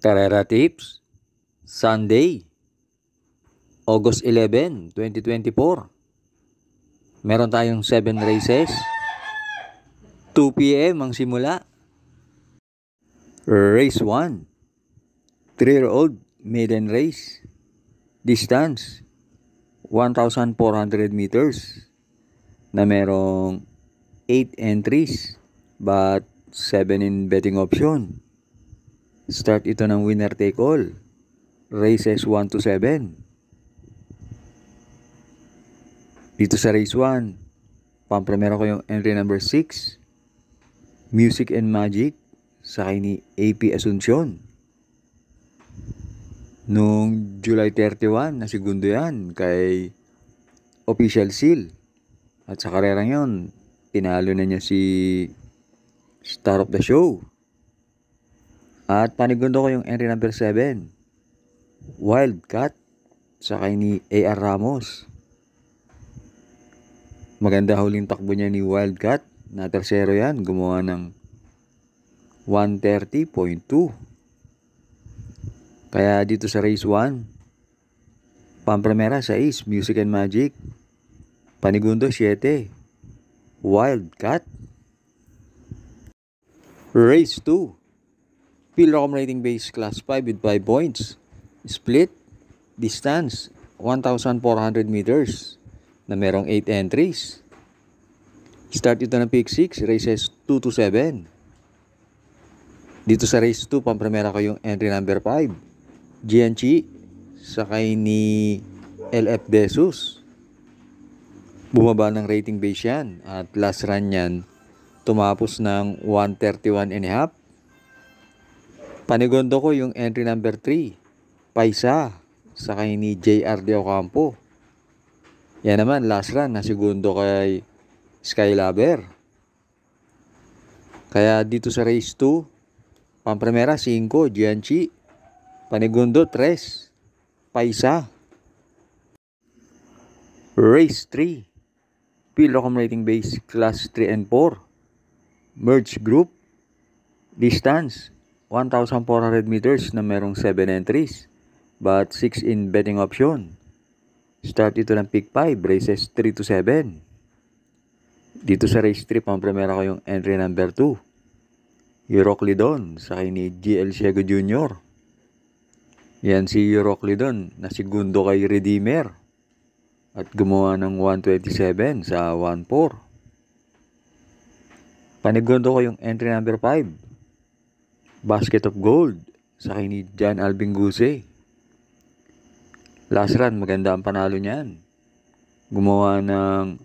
Carrera Tips, Sunday, August 11, 2024. Meron tayong 7 races. 2 p.m. ang simula. Race 1, 3-year-old maiden race. Distance, 1,400 meters. Na merong 8 entries but 7 in betting option. Start ito ng winner take all. Races 1 to 7. Dito sa race 1, pampremera ko yung entry number 6. Music and Magic sa ni AP Asuncion. Noong July 31, na segundo yan kay Official Seal. At sa karerang yon, tinalo na niya si Star of the Show. At panigundo ko yung entry number 7. Wildcat sa ni AR Ramos. Maganda huling takbo niya ni Wildcat. Na tersero yan. Gumawa ng 130.2. Kaya dito sa race 1, pampremera 6, Music and Magic. Panigundo 7, Wildcat. Race 2, Pilrocom rating base class 5 with 5 points. Split, distance, 1,400 meters. Na merong 8 entries. Start ito ng pick 6, races 2 to 7. Dito sa race 2, pampremera ko yung entry number 5. Gianchi, sakay ni LF Desus. Bumaba ng rating base yan. At last run yan, tumapos ng 131.5. Panigondo ko yung entry number 3. Paisa, sakay ni JR De Ocampo. Yan naman, last run na segundo kay Skylover. Kaya dito sa race 2, pampremera 5, Gianchi. Panigundo 3, Paisa. Race 3, Pilrocom rating base class 3 and 4. Merge group. Distance, 1,400 meters na merong 7 entries. But 6 in betting option. Start ito ng pick 5, races 3 to 7. Dito sa race 3, pampremera ko yung entry number 2. Euroclidon sa ni GL Ciego Jr. Yan si Euroclidon na segundo kay Redeemer. At gumawa ng 127 sa 1-4. Panigundo ko yung entry number 5. Basket of Gold sa ni John Alvin Guse. Last run, maganda ang panalo niyan. Gumawa ng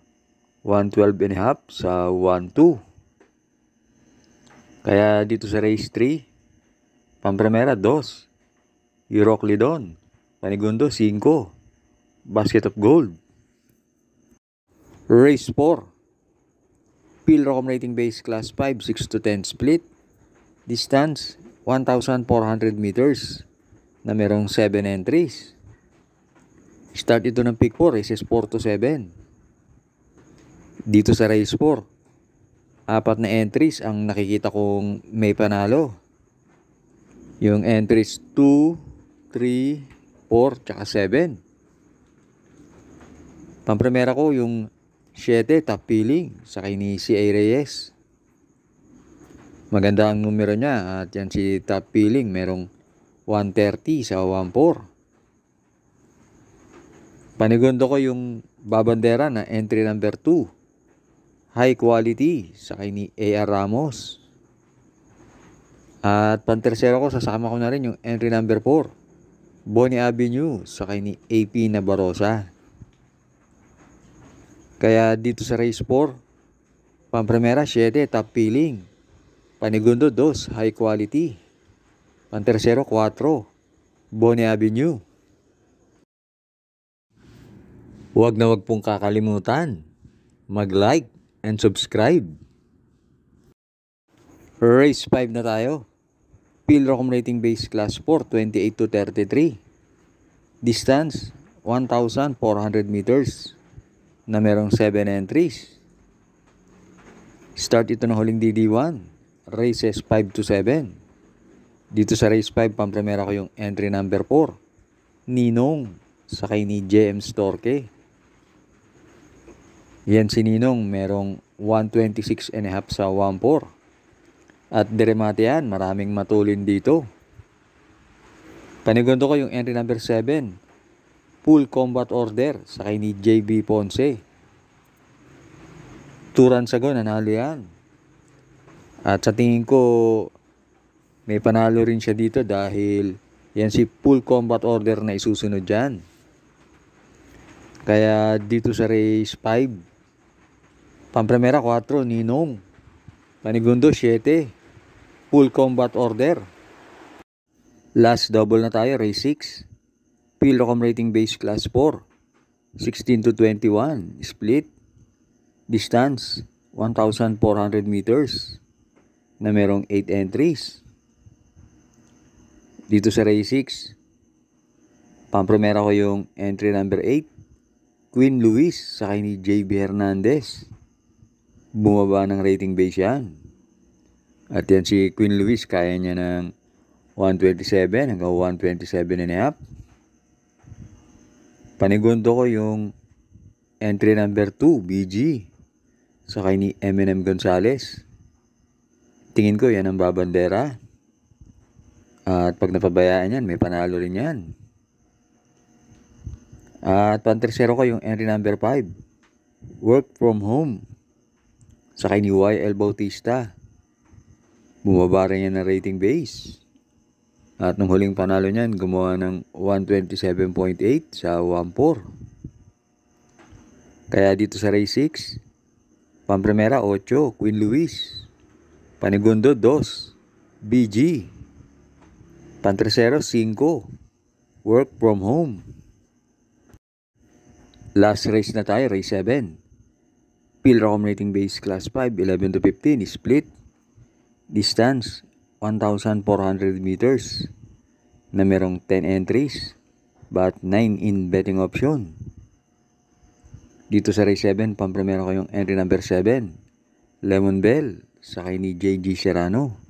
112.5 sa 1-2. Kaya dito sa race 3, pampremera 2, Euroclidon. Panigundo 5, Basket of Gold. Race 4, Pilrocom rating base class 5, 6 to 10 split. Distance, 1,400 meters na merong 7 entries. Start ito ng pick 4, races 4 to 7. Dito sa race 4, 4 na entries ang nakikita kong may panalo. Yung entries 2, 3, 4, tsaka 7. Pampremera ko yung 7, top pilling, sakay ni CA Reyes. Maganda ang numero niya at yan si top pilling, merong 130 sa 1-4. Panigundo ko yung babandera na entry number 2. High quality sa ni AR Ramos. At pantersero ko, sasama ko na rin yung entry number 4. Bonnie Avenue sa ni AP Nabarosa. Kaya dito sa race 4, pampremera 7, top pilling. Panigundo 2, high quality. Pantersero 4, Bonnie Avenue. Huwag na huwag pong kakalimutan mag-like and subscribe. Race 5 na tayo. Pilrocom rating base class 4, 28 to 33. Distance, 1,400 meters na merong 7 entries. Start ito ng huling DD1, races 5 to 7. Dito sa race 5, pampremera ko yung entry number 4. Ninong, sakay ni JM Storke. Yan si Ninong, merong 126 and a half sa 1-4. At diremate yan, maraming matulin dito. Panigundo ko yung entry number 7. Full combat order, sakay ni JB Ponce. Turan sa go, nanalo yan. At sa tingin ko, may panalo rin siya dito dahil yan si full combat order na isusunod dyan. Kaya dito sa race 5, pampremera 4, Ninong. Panigundo 7, full combat order. Last double na tayo, race 6. Philrocom rating base class 4. 16 to 21, split. Distance, 1,400 meters. Na merong 8 entries. Dito sa race 6, pampremera ko yung entry number 8. Queen Luis, sakay ni JB Hernandez. Bumaba ng rating base yan. At yan si Queen Luis, kaya niya ng 127 hanggang 127 and a half. Panigundo ko yung entry number 2, BG. Sakay ni Eminem Gonzalez. Tingin ko yan ang babandera. At pag napabayaan yan, may panalo rin yan. At pantersero ko yung entry number 5. Work from home. Sakay ni YL Bautista. Bumaba rin yan ng rating base. At nung huling panalo niyan, gumawa ng 127.8 sa 1-4. Kaya dito sa race 6, pampremera 8, Queen Luis. Panigundo 2, BG. Pantersero 5, Work from home. Last race na tayo, race 7. Philrocom rating base class 5, 11 to 15, split. Distance, 1,400 meters. Na merong 10 entries, but 9 in betting option. Dito sa race 7, pampremera ko yung entry number 7. Lemon Bell, sakay ni JG Serrano.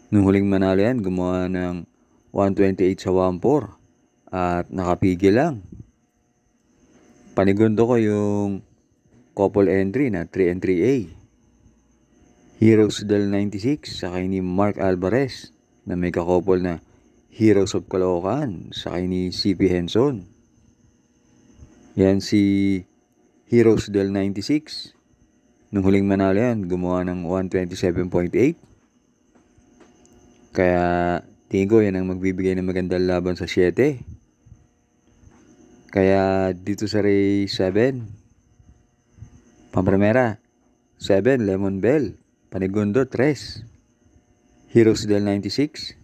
Nung huling manalo yan, gumawa ng 128 sa 1-4. At nakapigil lang. Panigundo ko yung couple entry na 3 and 3A. Heroes del 96, sakay ni Mark Alvarez. Na may kakouple na Heroes of Caloocan, sakay ni CP Henson. Yan si Heroes del 96. Nung huling manalo yan, gumawa ng 127.8. Kaya tingin ko yan ang magbibigay ng magandang laban sa 7. Kaya dito sa race 7, pampremera 7, Lemon Bell. Panigundo 3, Heroes del 96.